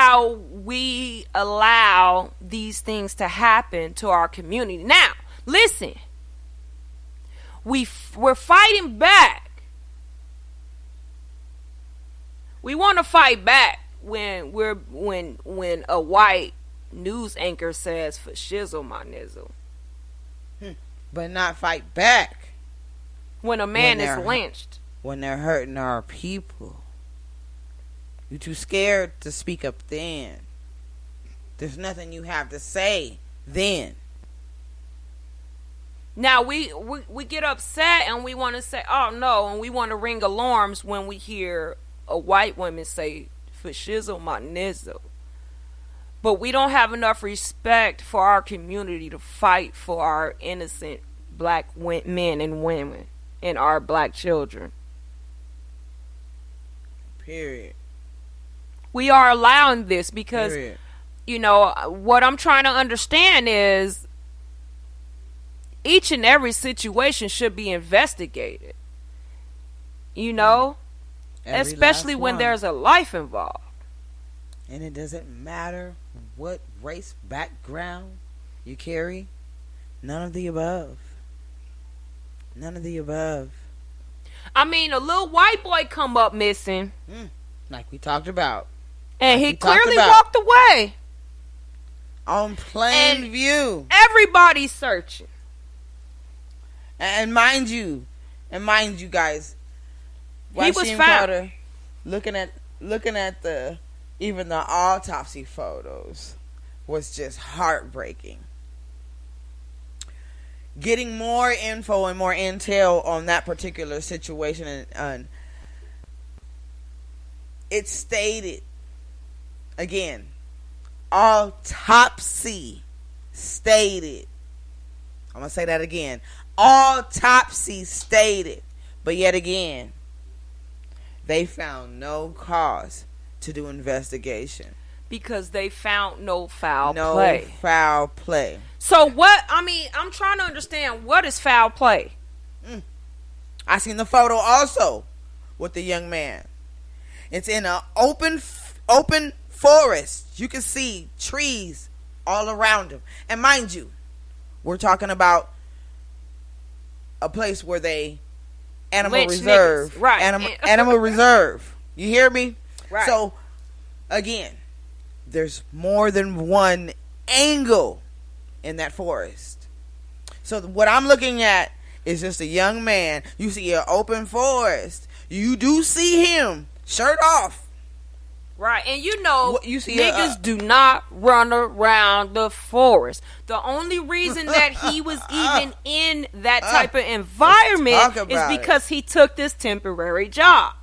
how we allow these things to happen to our community. Now, listen. We're fighting back. We want to fight back when a white news anchor says for shizzle my nizzle. But not fight back when a man is lynched. When they're hurting our people. You're too scared to speak up then. There's nothing you have to say then. Now we get upset and we want to say, oh no, and we want to ring alarms when we hear a white woman say, for shizzle my nizzle. But we don't have enough respect for our community to fight for our innocent black men and women and our black children. Period. We are allowing this because, you know, what I'm trying to understand is each and every situation should be investigated. You know? Especially when there's a life involved. And it doesn't matter what race background you carry. None of the above. None of the above. I mean, a little white boy come up missing. Like we talked about. And he clearly walked away. On plain view. Everybody's searching. And mind you guys, he was found. Looking at the even the autopsy photos was just heartbreaking. Getting more info and more intel on that particular situation, and it stated again, autopsy stated. I'm gonna say that again. Autopsy stated, but yet again, they found no cause to do investigation. Because they found no foul play. No foul play. So what, I mean, I'm trying to understand, what is foul play? I seen the photo also with the young man. It's in an open forest. You can see trees all around him. And mind you, we're talking about a place where they animal reserve. Niggas. Right. Animal reserve. You hear me? Right. So, again, there's more than one angle in that forest. So what I'm looking at is just a young man. You see an open forest. You do see him shirt off. Right, and you know, niggas do not run around the forest. The only reason that he was even in that type of environment is because he took this temporary job.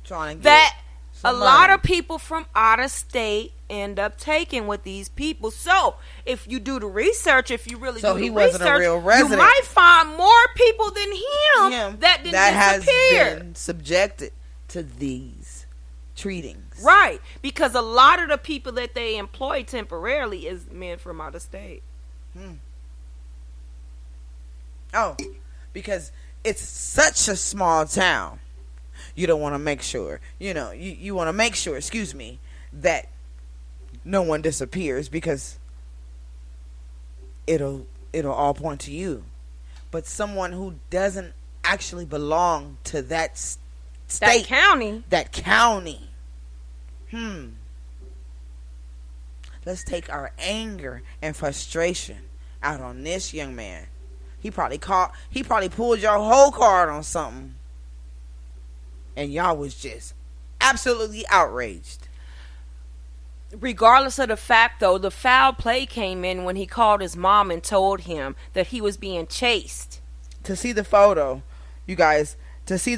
Trying to that a lot of people from out of state end up taking with these people. So, if you do the research, if you really do the research, wasn't a real resident. You might find more people than him that didn't disappear. Has been subjected to these treatings. Right, because a lot of the people that they employ temporarily is men from out of state. Oh, because it's such a small town. You don't want to make sure, you want to make sure, that no one disappears, because it'll all point to you. But someone who doesn't actually belong to that state, that county. Let's take our anger and frustration out on this young man. He probably pulled your whole card on something, and y'all was just absolutely outraged. Regardless of the fact, though, the foul play came in when he called his mom and told him that he was being chased. To see the photo, you guys, you see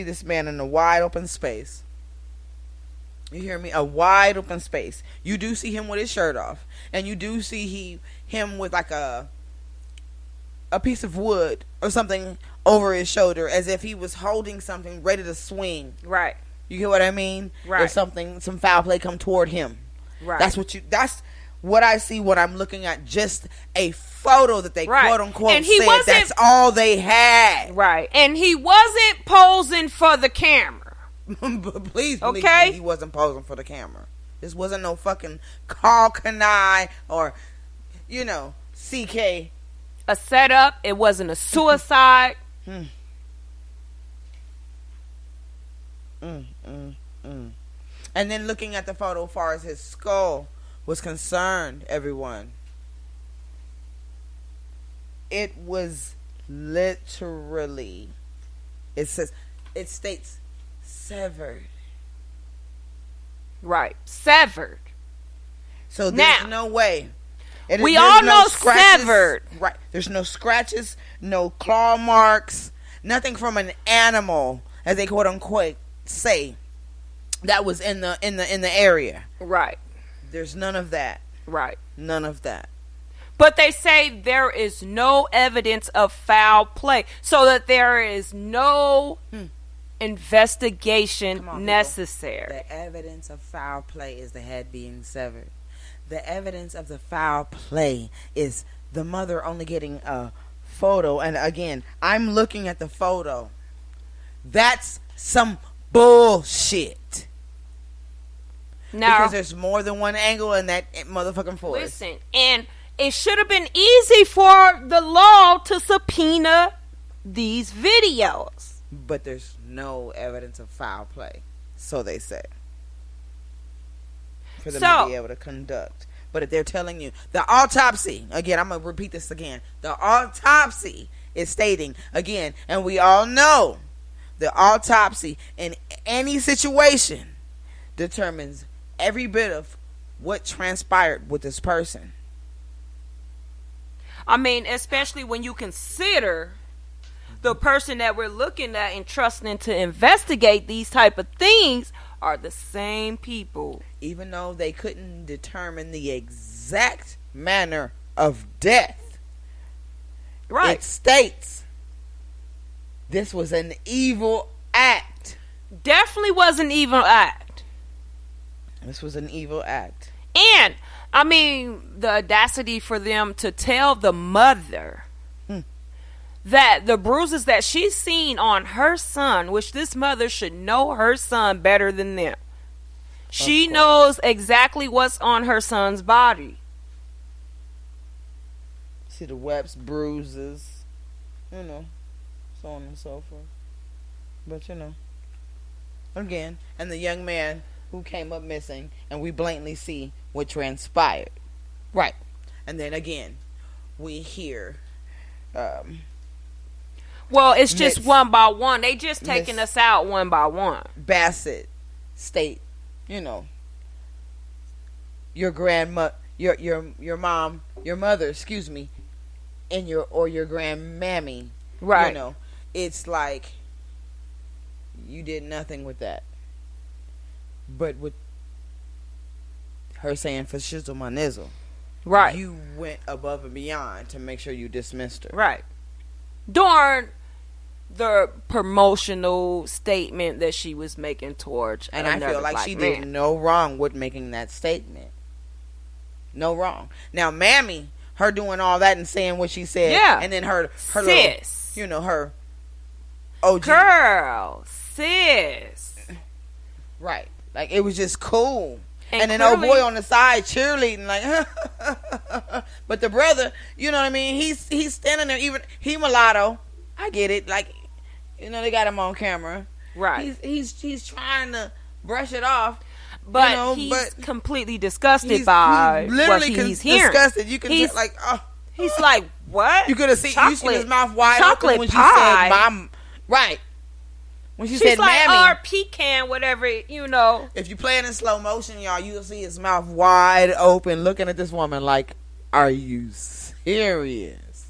this man in a wide open space. You hear me? A wide open space. You do see him with his shirt off, and you do see him with like a piece of wood or something over his shoulder, as if he was holding something ready to swing. Right. You get what I mean? Right. Or some foul play come toward him. Right. That's what I see when I'm looking at just a photo that they quote unquote said that's all they had. Right. And he wasn't posing for the camera. But please believe Okay. me, he wasn't posing for the camera. This wasn't no fucking Carl Kanai or, CK. A setup. It wasn't a suicide. And then looking at the photo as far as his skull was concerned, everyone, it was literally, it states severed. Right. Severed. So there's Now, no way. we there's all no know severed. Right. There's no scratches, no claw marks, nothing from an animal, as they quote unquote say, that was in the area. Right. There's none of that. Right. None of that. But they say there is no evidence of foul play, so that there is no investigation Come on, necessary. The evidence of foul play is the head being severed. The evidence of the foul play is the mother only getting a photo. And again, I'm looking at the photo. That's some bullshit. Now, Because there's more than one angle in that motherfucking forest. listen, and it should have been easy for the law to subpoena these videos. But there's no evidence of foul play. So they say. For them to be able to conduct. But if they're telling you, the autopsy, again, I'm going to repeat this again. The autopsy is stating, again, and we all know, the autopsy in any situation determines every bit of what transpired with this person. I mean, especially when you consider the person that we're looking at and trusting to investigate these type of things are the same people. Even though they couldn't determine the exact manner of death. Right. It states this was an evil act. Definitely was an evil act. This was an evil act. And, I mean, the audacity for them to tell the mother that the bruises that she's seen on her son, which this mother should know her son better than them. She knows exactly what's on her son's body. See the webs, bruises, so on and so forth. But again, and the young man who came up missing, and we blatantly see what transpired. Right. And then again, we hear well, it's just one by one. They just taking us out one by one. Bassett state, your grandma, your mom, your mother, excuse me, and your grandmammy. Right. It's like you did nothing with that. But with her saying for shizzle my nizzle, right, you went above and beyond to make sure you dismissed her. Right. During the promotional statement that she was making towards and I feel like she did no wrong with making that statement. No wrong. Now, Mammy, her doing all that and saying what she said, and then her sis, little, her OG girl, sis, right? Like it was just cool. And then old boy on the side cheerleading like, but the brother, you know what I mean? He's standing there. Even he mulatto. I get it. Like, they got him on camera. Right. He's trying to brush it off. But he's completely disgusted by what he's hearing. Disgusted. You can he's like, oh. He's like, what? You could have seen his mouth wide chocolate open when pie. she said, "Mom." Right. When she She's said, like, "Mammy," or pecan, whatever, If you play it in slow motion, y'all, you'll see his mouth wide open, looking at this woman like, "Are you serious?"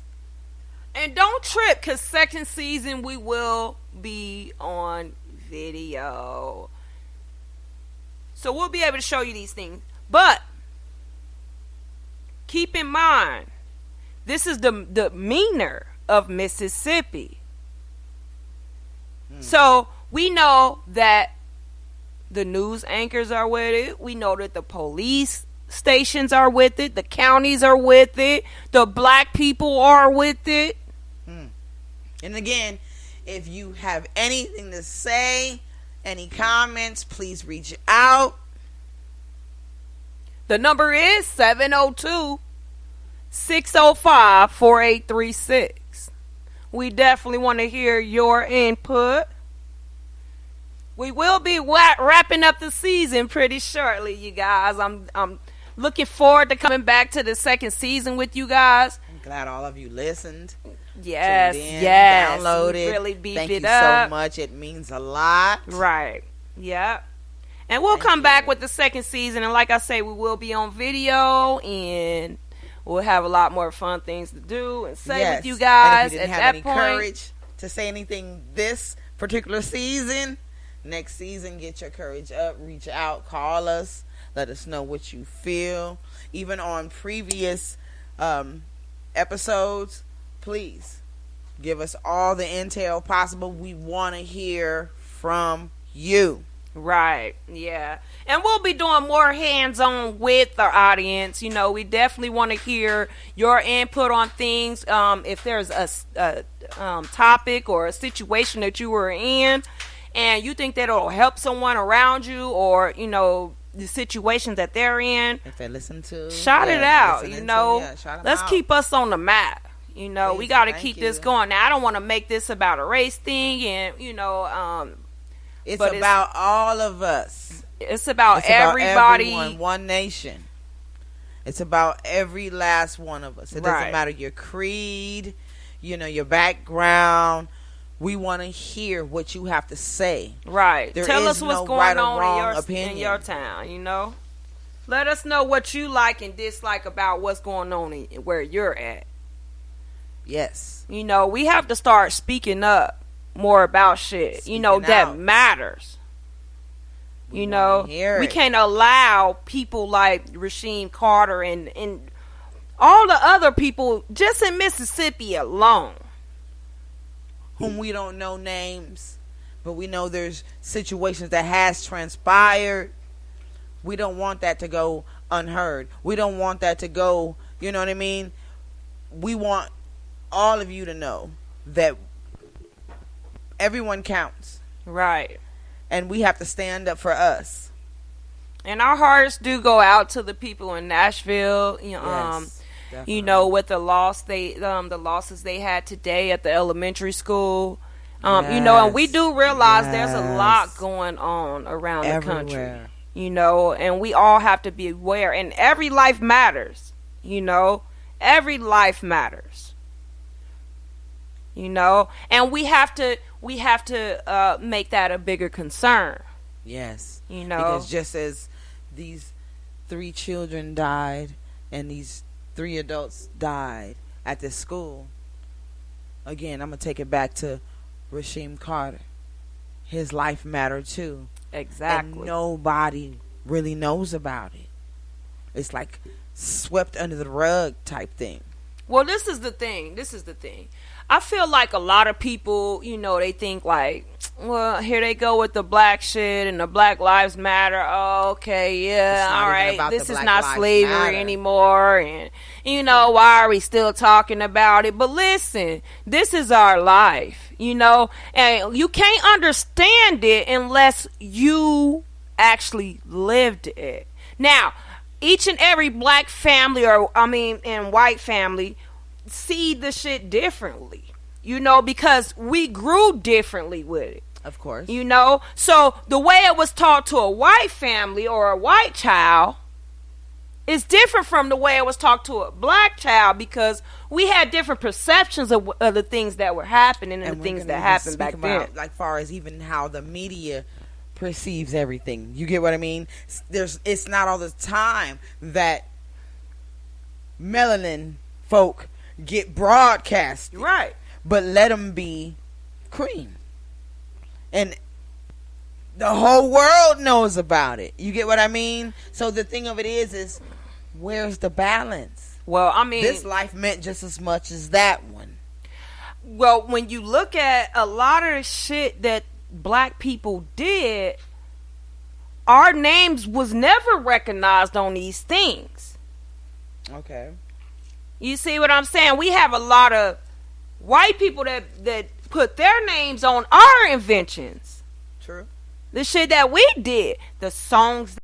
And don't trip, because second season we will be on video. So we'll be able to show you these things. But keep in mind, this is the demeanor of Mississippi. So we know that the news anchors are with it. We know that the police stations are with it. The counties are with it. The black people are with it. And again, if you have anything to say Any comments, please reach out. The number is 702-605-4836. We definitely want to hear your input. We will be wrapping up the season pretty shortly, you guys. I'm looking forward to coming back to the second season with you guys. I'm glad all of you listened. Yes, in, yes. Downloaded. Really beefed Thank it you up so much. It means a lot. Right. Yep. And we'll come back with the second season. And like I say, we will be on video. And we'll have a lot more fun things to do and say with you guys. And if you didn't have any courage to say anything this particular season, next season, get your courage up. Reach out. Call us. Let us know what you feel. Even on previous episodes, please give us all the intel possible. We want to hear from you. Right, yeah. And we'll be doing more hands-on with our audience. You know, we definitely want to hear your input on things. If there's a topic or a situation that you were in and you think that it'll help someone around you, or, you know, the situation that they're in, if they listen to, shout it out, you know. Let's out. Keep us on the map. You know, Please, we got to keep this going. Now, I don't want to make this about a race thing, and, you know, it's about all of us. It's about everybody. Everyone, one nation. It's about every last one of us. It doesn't matter your creed, you know, your background. We want to hear what you have to say. Right. There Tell is us what's no going right or on wrong in your town, you know. Let us know what you like and dislike about what's going on where you're at. Yes. You know, we have to start speaking up more about shit, you know, that matters. You know, we can't allow people like Rasheem Carter and all the other people just in Mississippi alone, whom we don't know names, but we know there's situations that has transpired. We don't want that to go unheard. We don't want that to go, you know what I mean? We want all of you to know that everyone counts. Right. And we have to stand up for us. And our hearts do go out to the people in Nashville. You know, you know, with the loss the losses they had today at the elementary school. You know, and we do realize there's a lot going on around the country. You know, and we all have to be aware. And every life matters. You know, every life matters. You know, and we have to make that a bigger concern. Yes. You know, because just as these 3 children died and these 3 adults died at this school, again, I'm going to take it back to Rasheem Carter. His life mattered too. Exactly. And nobody really knows about it. It's like swept under the rug type thing. Well, this is the thing. I feel like a lot of people, you know, they think like, well, here they go with the black shit and the Black Lives Matter. Oh, okay, yeah, all right. This is not slavery anymore. And, you know, why are we still talking about it? But listen, this is our life, you know, and you can't understand it unless you actually lived it. Now, each and every black family and white family see the shit differently, you know, because we grew differently with it. Of course. You know, so the way it was taught to a white family or a white child is different from the way it was taught to a black child, because we had different perceptions of the things that were happening and the things that happened back then. Like far as even how the media perceives everything. You get what I mean? It's not all the time that melanin folk get broadcast, right? But let them be cream, and the whole world knows about it. You get what I mean? So the thing of it is where's the balance? Well, I mean, this life meant just as much as that one. Well, when you look at a lot of the shit that black people did, our names was never recognized on these things. Okay. You see what I'm saying? We have a lot of white people that put their names on our inventions. True. The shit that we did. The songs